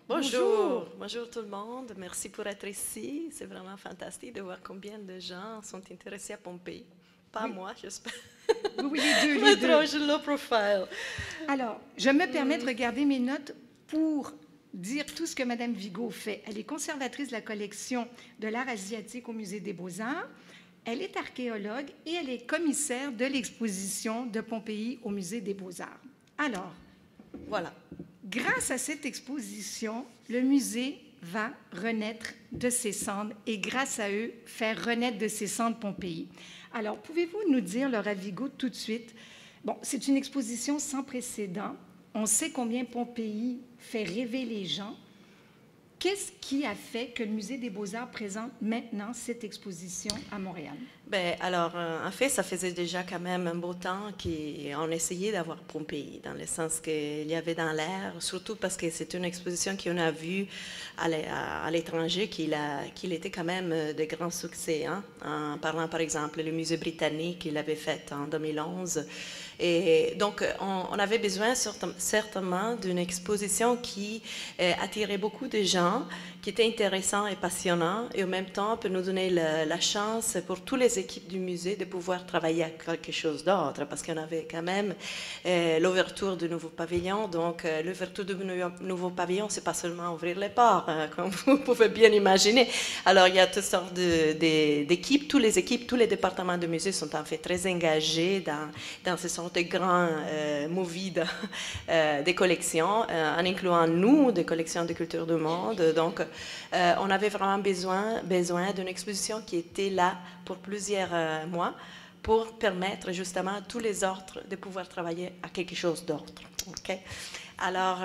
Bonjour. Bonjour tout le monde, merci pour être ici. C'est vraiment fantastique de voir combien de gens sont intéressés à Pompéi. Pas moi, j'espère. Oui, les deux. Trop low profile. Alors, je me permets de regarder mes notes pour dire tout ce que Mme Vigo fait. Elle est conservatrice de la collection de l'art asiatique au Musée des Beaux-Arts. Elle est archéologue et elle est commissaire de l'exposition de Pompéi au Musée des Beaux-Arts. Alors, voilà. Grâce à cette exposition, le musée va renaître de ses cendres et grâce à eux, faire renaître de ses cendres Pompéi. Alors, pouvez-vous nous dire, Laura Vigo, tout de suite, bon, c'est une exposition sans précédent. On sait combien Pompéi fait rêver les gens. Qu'est-ce qui a fait que le Musée des Beaux-Arts présente maintenant cette exposition à Montréal? Ben, alors, en fait, ça faisait déjà quand même un beau temps qu'on essayait d'avoir Pompéi, dans le sens qu'il y avait dans l'air, surtout parce que c'est une exposition qu'on a vue à l'étranger, qu'il était quand même de grands succès, hein, en parlant par exemple le musée britannique qu'il avait fait en 2011. Et donc, on avait besoin certainement d'une exposition qui attirait beaucoup de gens, qui était intéressant et passionnant, et en même temps peut nous donner la chance pour toutes les équipes du musée de pouvoir travailler à quelque chose d'autre, parce qu'on avait quand même l'ouverture du nouveau pavillon. Donc, l'ouverture du nouveau pavillon, c'est pas seulement ouvrir les portes, comme vous pouvez bien imaginer. Alors, il y a toutes sortes d'équipes, toutes les départements du musée sont en fait très engagés dans ce sorte de grands movies des collections, en incluant nous, des collections de culture du monde. Donc, on avait vraiment besoin d'une exposition qui était là pour plusieurs mois pour permettre justement à tous les autres de pouvoir travailler à quelque chose d'autre. Okay? Alors,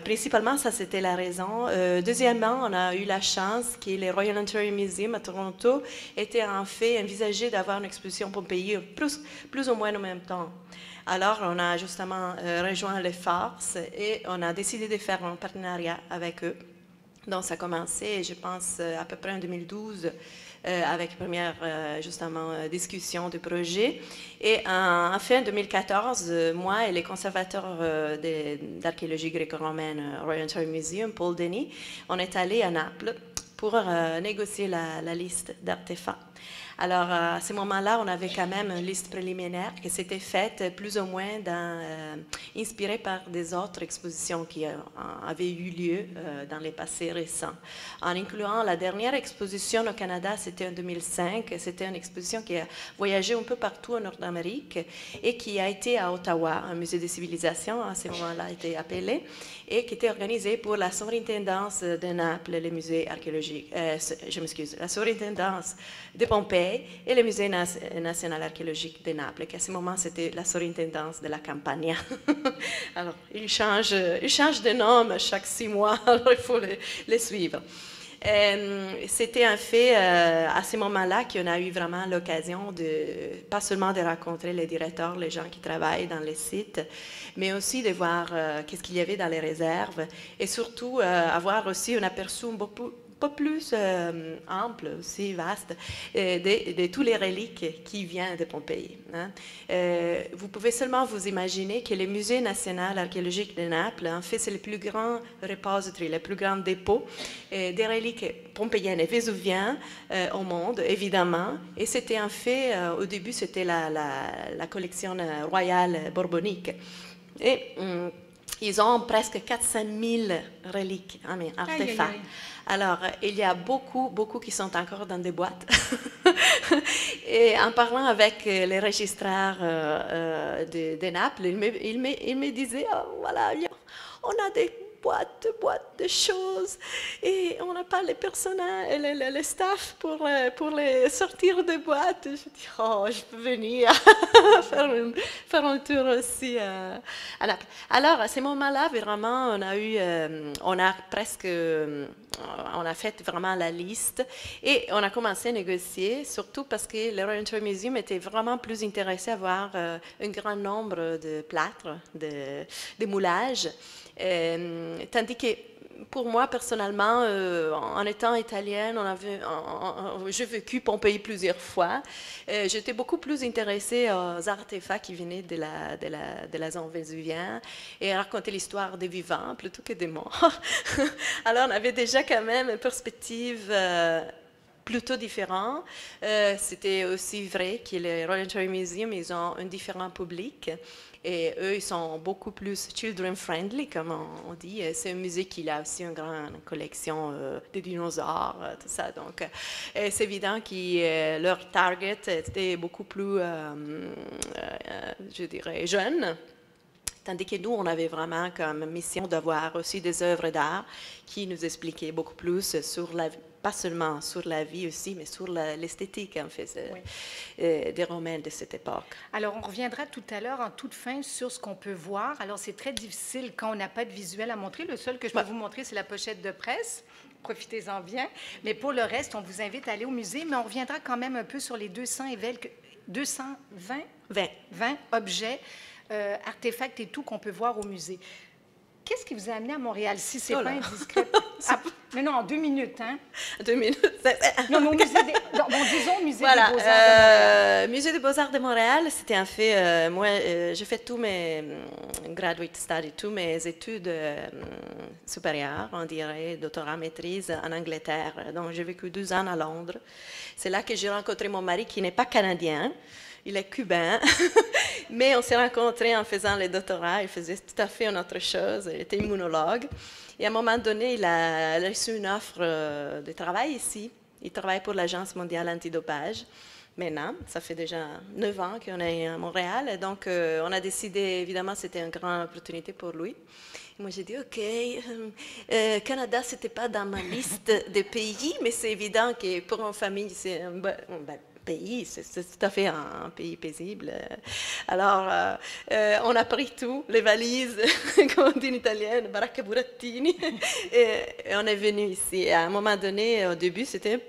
principalement, ça, c'était la raison. Deuxièmement, on a eu la chance que le Royal Ontario Museum à Toronto était en fait envisagé d'avoir une exposition Pompéi plus ou moins en même temps. Alors, on a justement rejoint les forces et on a décidé de faire un partenariat avec eux. Donc, ça a commencé, je pense, à peu près en 2012, avec la première, justement, discussion du projet. Et en fin 2014, moi et les conservateurs d'archéologie gréco-romaine Royal Ontario Museum, Paul Denis, on est allés à Naples pour négocier la liste d'artefacts. Alors, à ce moment-là, on avait quand même une liste préliminaire qui s'était faite plus ou moins inspirée par des autres expositions qui avaient eu lieu dans les passés récents. En incluant la dernière exposition au Canada, c'était en 2005. C'était une exposition qui a voyagé un peu partout en Nord-Amérique et qui a été à Ottawa, un musée de civilisation, à ce moment-là était appelé, et qui était organisée pour la surintendance de Naples, le musée archéologique, je m'excuse, la surintendance de Pompéi et le Musée national archéologique de Naples, qui à ce moment c'était la surintendance de la Campania. Alors, il change de nom chaque 6 mois, alors il faut les suivre. C'était un fait à ce moment-là qu'on a eu vraiment l'occasion pas seulement de rencontrer les directeurs, les gens qui travaillent dans les sites, mais aussi de voir qu'est-ce qu'il y avait dans les réserves et surtout avoir aussi un aperçu beaucoup plus ample, aussi vaste, de tous les reliques qui viennent de Pompéi. Hein. Vous pouvez seulement vous imaginer que le Musée national archéologique de Naples, en fait, c'est le plus grand repository, le plus grand dépôt des reliques pompéiennes et vésuviennes au monde, évidemment. Et c'était en fait, au début, c'était la collection royale borbonique. Et ils ont presque 400 000 reliques, artefacts. Aïe, aïe, aïe. Alors, il y a beaucoup qui sont encore dans des boîtes. Et en parlant avec les registraires de Naples, ils me disaient, oh, voilà, on a des boîtes de choses et on n'a pas les personnels, le staff pour les sortir des boîtes. Je dis, oh, je peux venir faire un tour aussi à Naples. Alors, à ce moment-là, vraiment, on a presque on a fait vraiment la liste et on a commencé à négocier, surtout parce que le Royal Antwerp Museum était vraiment plus intéressé à voir un grand nombre de plâtres, de moulages, tandis que pour moi, personnellement, en étant italienne, j'ai vécu Pompéi plusieurs fois. J'étais beaucoup plus intéressée aux artefacts qui venaient de la zone vésuvienne et à raconter l'histoire des vivants plutôt que des morts. Alors, on avait déjà quand même une perspective plutôt différente. C'était aussi vrai que le Royal Antwerp Museum, ils ont un différent public. Et eux, ils sont beaucoup plus children-friendly, comme on dit. C'est un musée qui a aussi une grande collection de dinosaures, tout ça. Donc, c'est évident que leur target était beaucoup plus, je dirais, jeune. Tandis que nous, on avait vraiment comme mission d'avoir aussi des œuvres d'art qui nous expliquaient beaucoup plus sur la vie, pas seulement sur la vie aussi, mais sur l'esthétique, en fait, des Romains de cette époque. Alors, on reviendra tout à l'heure, en toute fin, sur ce qu'on peut voir. Alors, c'est très difficile quand on n'a pas de visuel à montrer. Le seul que je peux vous montrer, c'est la pochette de presse. Profitez-en bien. Mais pour le reste, on vous invite à aller au musée, mais on reviendra quand même un peu sur les 220 objets, artefacts et tout qu'on peut voir au musée. Qu'est-ce qui vous a amené à Montréal, si c'est pas indiscret? Mais non, en 2 minutes, hein? 2 minutes. Non, mais au musée disons Musée des Beaux-Arts de Montréal. Musée des Beaux-Arts de Montréal, c'était en fait, moi, j'ai fait tous mes graduate studies, tous mes études supérieures, on dirait, doctorat, maîtrise en Angleterre. Donc, j'ai vécu 12 ans à Londres. C'est là que j'ai rencontré mon mari, qui n'est pas canadien. Il est cubain, mais on s'est rencontrés en faisant le doctorat. Il faisait tout à fait une autre chose. Il était immunologue. Et à un moment donné, il a reçu une offre de travail ici. Il travaille pour l'Agence mondiale antidopage. Maintenant, ça fait déjà 9 ans qu'on est à Montréal. Et donc, on a décidé, évidemment, c'était une grande opportunité pour lui. Et moi, j'ai dit, OK, Canada, ce n'était pas dans ma liste de pays, mais c'est évident que pour une famille, c'est un pays, c'est tout à fait un pays paisible. Alors, on a pris tout, les valises, comme on dit en italien, baracca burattini, et on est venu ici. Et à un moment donné, au début, c'était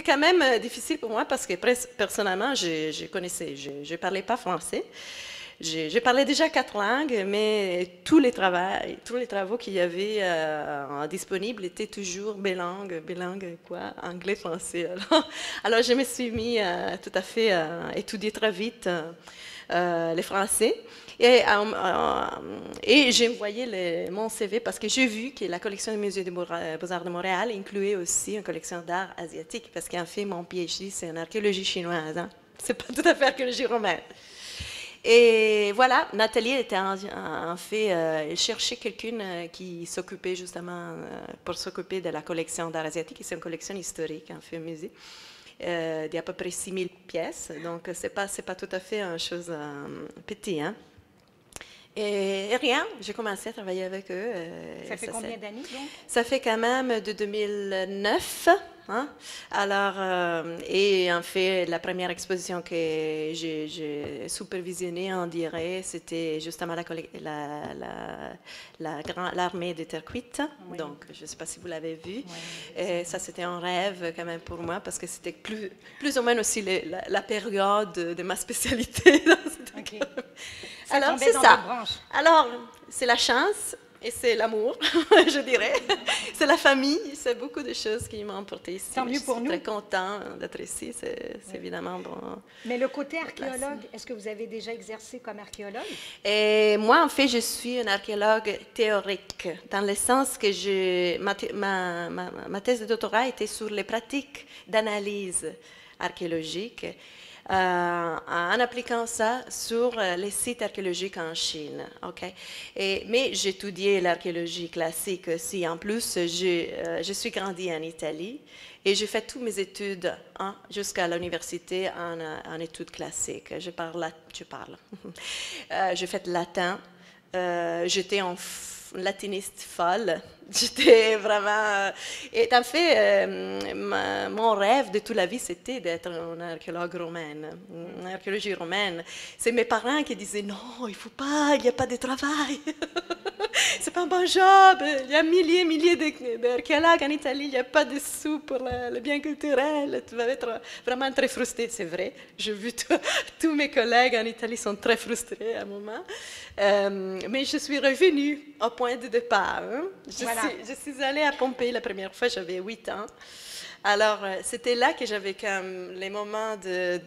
quand même difficile pour moi parce que personnellement, je ne parlais pas français. Je parlais déjà 4 langues, mais tous les travaux qu'il y avait disponibles étaient toujours bilingues, quoi, anglais, français. Alors je me suis mis tout à fait à étudier très vite les français. Et j'ai envoyé mon CV parce que j'ai vu que la collection du Musée des Beaux-Arts de Montréal incluait aussi une collection d'art asiatique, parce qu'en fait, mon PhD, c'est en archéologie chinoise. Hein? C'est pas tout à fait archéologie romaine. Et voilà, Nathalie était en fait, elle cherchait quelqu'un qui s'occupait justement pour s'occuper de la collection d'art asiatique. C'est une collection historique, en fait, au musée, d'à peu près 6000 pièces. Donc, c'est pas tout à fait une chose petite, hein. Et rien, j'ai commencé à travailler avec eux. Ça fait combien d'années, donc? Ça fait quand même de 2009. Hein? Alors, et en fait, la première exposition que j'ai supervisionnée, on dirait, c'était justement l'armée de terre cuite. Oui. Donc, je ne sais pas si vous l'avez vu. Oui, et ça, c'était un rêve quand même pour moi, parce que c'était plus ou moins aussi la période de ma spécialité. Okay. Alors, c'est ça. Alors, c'est la chance et c'est l'amour, je dirais. C'est la famille, c'est beaucoup de choses qui m'ont emporté ici. Tant mieux pour nous. Je suis très contente d'être ici, c'est évidemment bon. Mais le côté archéologue, est-ce que vous avez déjà exercé comme archéologue? Et moi, en fait, je suis une archéologue théorique, dans le sens que ma thèse de doctorat était sur les pratiques d'analyse archéologique. En appliquant ça sur les sites archéologiques en Chine. Okay? Mais j'étudiais l'archéologie classique aussi. En plus, je suis grandie en Italie et j'ai fait toutes mes études jusqu'à l'université en études classiques. J'ai fait latin. J'étais en latiniste folle. J'étais vraiment... Et en fait, mon rêve de toute la vie, c'était d'être une archéologue romaine, une archéologie romaine. C'est mes parents qui disaient, non, il ne faut pas, il n'y a pas de travail. c'est pas un bon job. Il y a milliers d'archéologues en Italie. Il n'y a pas de sous pour le bien culturel. Tu vas être vraiment très frustré. C'est vrai. J'ai vu tous mes collègues en Italie sont très frustrés à un moment. Mais je suis revenue au point de départ. Hein. Je suis allée à Pompéi la première fois, j'avais 8 ans. Alors, c'était là que j'avais comme les moments de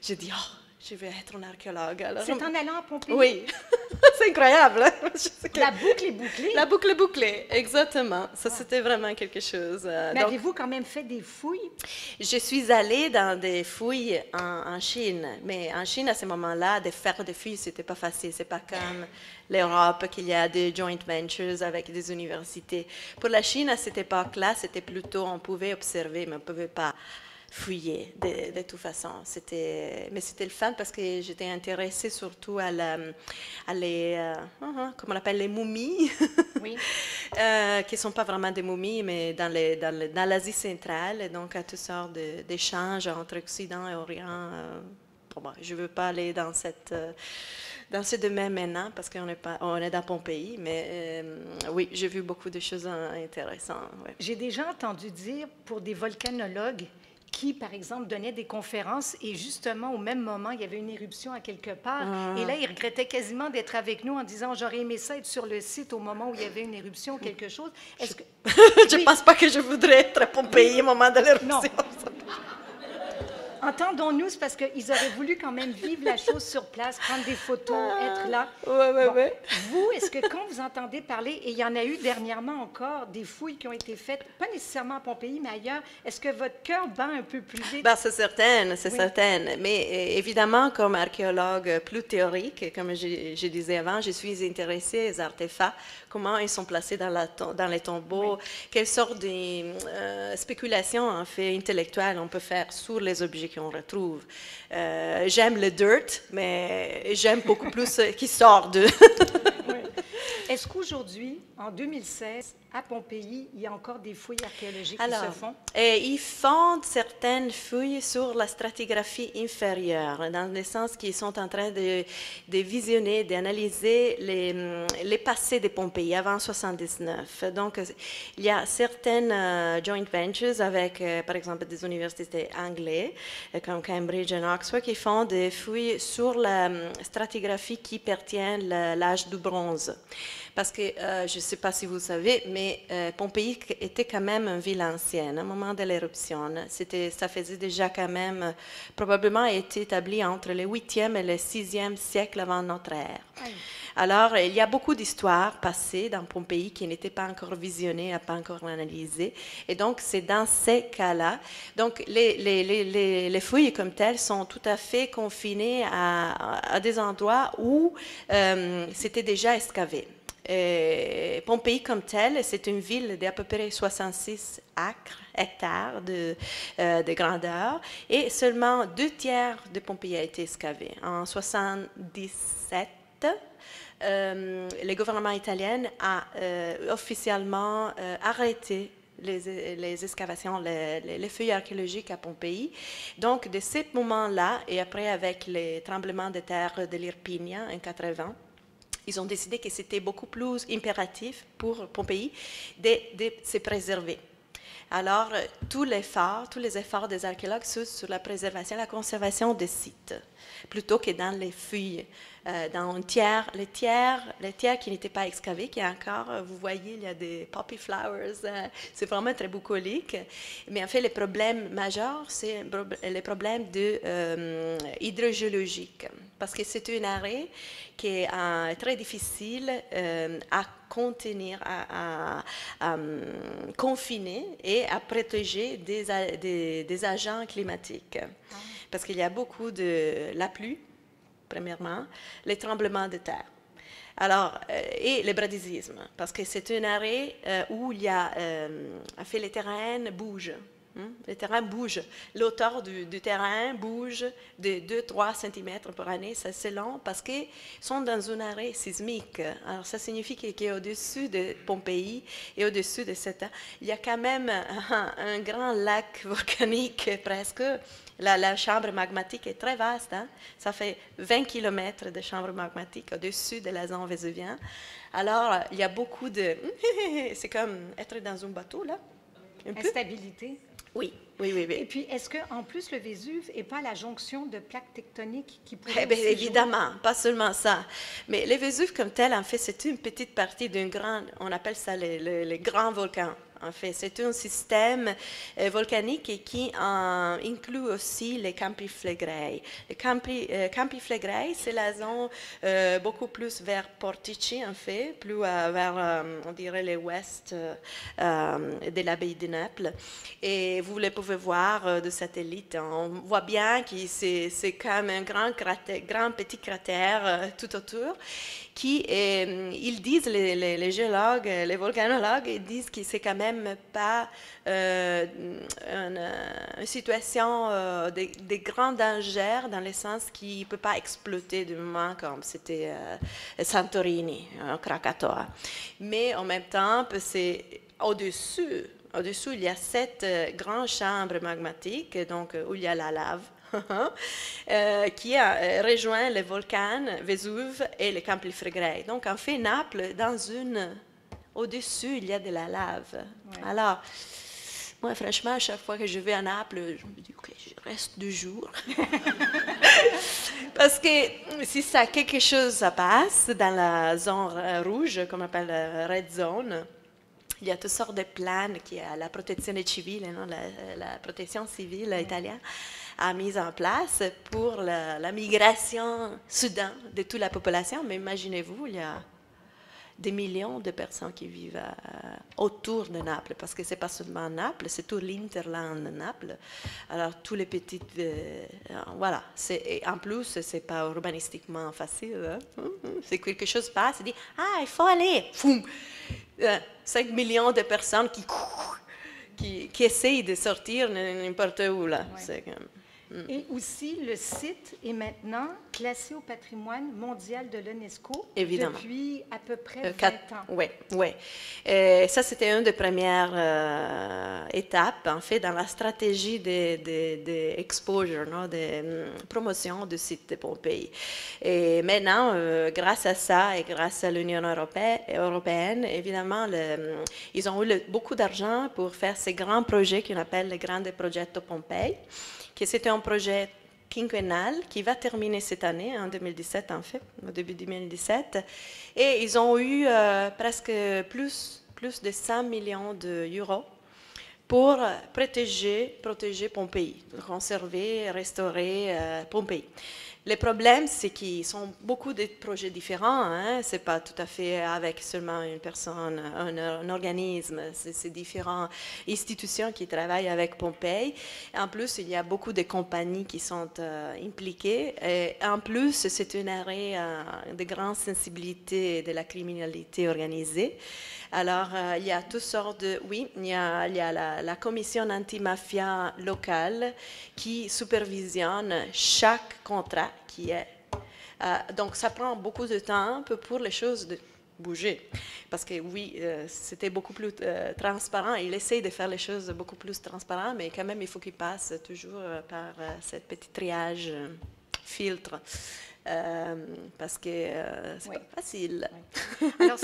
j'ai dit, oh, je vais être un archéologue. C'est en allant à Pompéi? Oui, c'est incroyable. Hein? La boucle est bouclée. La boucle est bouclée, exactement. Ça, c'était vraiment quelque chose. Mais avez-vous quand même fait des fouilles? Je suis allée dans des fouilles en Chine, mais en Chine, à ce moment-là, de faire des fouilles, c'était pas facile. C'est pas comme l'Europe, qu'il y a des joint ventures avec des universités. Pour la Chine, à cette époque-là, c'était plutôt, on pouvait observer, mais on ne pouvait pas fouiller de toute façon. Mais c'était le fun parce que j'étais intéressée surtout à comment on appelle, les momies, oui. Qui ne sont pas vraiment des momies, mais dans l'Asie centrale, donc à toutes sortes d'échanges entre Occident et Orient. Je ne veux pas aller dans ce domaine maintenant parce qu'on est dans Pompéi, mais oui, j'ai vu beaucoup de choses intéressantes. Ouais. J'ai déjà entendu dire pour des volcanologues qui, par exemple, donnaient des conférences et justement, au même moment, il y avait une éruption à quelque part. Et là, ils regrettaient quasiment d'être avec nous en disant « J'aurais aimé ça être sur le site au moment où il y avait une éruption ou quelque chose. » Je ne pense pas que je voudrais être à Pompéi au moment de l'éruption. Non. Entendons-nous, c'est parce qu'ils auraient voulu quand même vivre la chose sur place, prendre des photos, être là. Oui. Vous, est-ce que quand vous entendez parler, et il y en a eu dernièrement encore, des fouilles qui ont été faites, pas nécessairement à Pompéi, mais ailleurs, est-ce que votre cœur bat un peu plus vite? C'est certain, c'est certain. Mais évidemment, comme archéologue plus théorique, comme je disais avant, je suis intéressée aux artefacts, comment ils sont placés dans les tombeaux, quelle sorte de spéculation en fait intellectuelle on peut faire sur les objets qu'on retrouve. J'aime le dirt, mais j'aime beaucoup plus ce qui sort de... Est-ce qu'aujourd'hui, en 2016, à Pompéi, il y a encore des fouilles archéologiques qui se font? Ils font certaines fouilles sur la stratigraphie inférieure, dans le sens qu'ils sont en train de visionner, d'analyser les passés de Pompéi avant 79. Donc, il y a certaines joint ventures avec, par exemple, des universités anglaises, comme Cambridge et Oxford, qui font des fouilles sur la stratigraphie qui pertient à l'âge du bronze. Parce que, je ne sais pas si vous savez, mais Pompéi était quand même une ville ancienne au moment de l'éruption. Ça faisait déjà quand même, probablement été établi entre le 8e et le 6e siècle avant notre ère. Oui. Alors, il y a beaucoup d'histoires passées dans Pompéi qui n'étaient pas encore visionnées, pas encore analysées. Et donc, c'est dans ces cas-là. Donc, les fouilles comme telles sont tout à fait confinées à des endroits où c'était déjà excavé. Pompéi comme telle, c'est une ville d'à peu près 66 hectares de grandeur et seulement 2/3 de Pompéi a été excavé. En 77, le gouvernement italien a officiellement arrêté les excavations, les fouilles archéologiques à Pompéi. Donc, de ce moment-là, et après avec les tremblements de terre de l'Irpinia en 80, ils ont décidé que c'était beaucoup plus impératif pour Pompéi de se préserver. Alors, tous les efforts des archéologues sont sur la préservation, la conservation des sites, plutôt que dans les fouilles. Dans les tiers qui n'étaient pas excavés, qui encore, vous voyez, il y a des poppy flowers, c'est vraiment très bucolique. Mais en fait, le problème majeur, c'est le problème hydrogéologique, parce que c'est une arrêt qui est très difficile à contenir, à confiner et à protéger des agents climatiques. Parce qu'il y a beaucoup la pluie, premièrement, les tremblements de terre. Alors, et le bradisisme, parce que c'est un arrêt où il y a, les terrains bougent. Le terrain bouge. L'auteur du terrain bouge de 2-3 cm par année. C'est assez long parce qu'ils sont dans un arrêt sismique. Alors, ça signifie qu'au-dessus de Pompéi et au-dessus de cette... Il y a quand même un grand lac volcanique presque. La chambre magmatique est très vaste. Hein? Ça fait 20 km de chambre magmatique au-dessus de la zone vésuvienne. Alors, il y a beaucoup de... C'est comme être dans un bateau, là. Instabilité. Oui. Et puis, est-ce qu'en plus, le Vésuve n'est pas la jonction de plaques tectoniques qui pourraient bien, évidemment, pas seulement ça. Mais le Vésuve comme tel, en fait, c'est une petite partie d'un grand, on appelle ça les grands volcans. En fait, c'est un système volcanique qui inclut aussi les Campi Flegrei. Les Campi Flegrei, c'est la zone beaucoup plus vers Portici, en fait, plus vers, on dirait, l'ouest de la baie de Naples. Et vous le pouvez voir de satellite. On voit bien que c'est comme un grand petit cratère tout autour. Ils disent, les géologues, les volcanologues, ils disent que c'est quand même pas une situation de grand danger dans le sens qu'il ne peut pas exploser du moment comme c'était Santorini, Krakatoa. Mais en même temps, c'est au-dessus, il y a 7 grandes chambres magmatiques, donc où il y a la lave. Qui a rejoint les volcans Vésuve et les Campi Flegrei. Donc, en fait, Naples, au-dessus, il y a de la lave. Ouais. Alors, moi, franchement, à chaque fois que je vais à Naples, je me dis, OK, je reste 2 jours. Parce que si ça, quelque chose ça passe dans la zone rouge, comme on appelle la red zone, il y a toutes sortes de plans qui a la protection civile, non? La protection civile italienne a mis en place pour la migration soudaine de toute la population. Mais imaginez-vous, il y a des millions de personnes qui vivent autour de Naples, parce que ce n'est pas seulement Naples, c'est tout l'interland de Naples. Alors, tous les petites... voilà. En plus, ce n'est pas urbanistiquement facile. Hein? C'est quelque chose passe, il dit « Ah, il faut aller !» 5 millions de personnes qui essayent de sortir n'importe où. Là. Ouais. Et aussi, le site est maintenant classé au patrimoine mondial de l'UNESCO depuis à peu près 20 ans. Oui. Ça, c'était une des premières étapes, en fait, dans la stratégie d'exposure, de promotion du site de Pompéi. Et maintenant, grâce à ça et grâce à l'Union européenne, évidemment, ils ont eu beaucoup d'argent pour faire ces grands projets qu'on appelle le Grande Progetto Pompei, que c'était un projet quinquennal qui va terminer cette année, en 2017 en fait, au début 2017. Et ils ont eu presque plus de 100 millions d'euros pour protéger Pompéi, conserver, restaurer Pompéi. Le problème, c'est qu'ils sont beaucoup de projets différents. Hein? Ce n'est pas tout à fait avec seulement une personne, un organisme. C'est différentes institutions qui travaillent avec Pompéi. En plus, il y a beaucoup de compagnies qui sont impliquées. Et en plus, c'est une arrêt de grande sensibilité de la criminalité organisée. Alors, il y a toutes sortes de... Oui, il y a la commission antimafia locale qui supervisionne chaque contrat qui est... donc, ça prend beaucoup de temps pour les choses de bouger. Parce que oui, c'était beaucoup plus transparent. Il essaie de faire les choses beaucoup plus transparentes, mais quand même, il faut qu'il passe toujours par cette petit triage, filtre. Parce que c'est pas facile. Oui. Alors,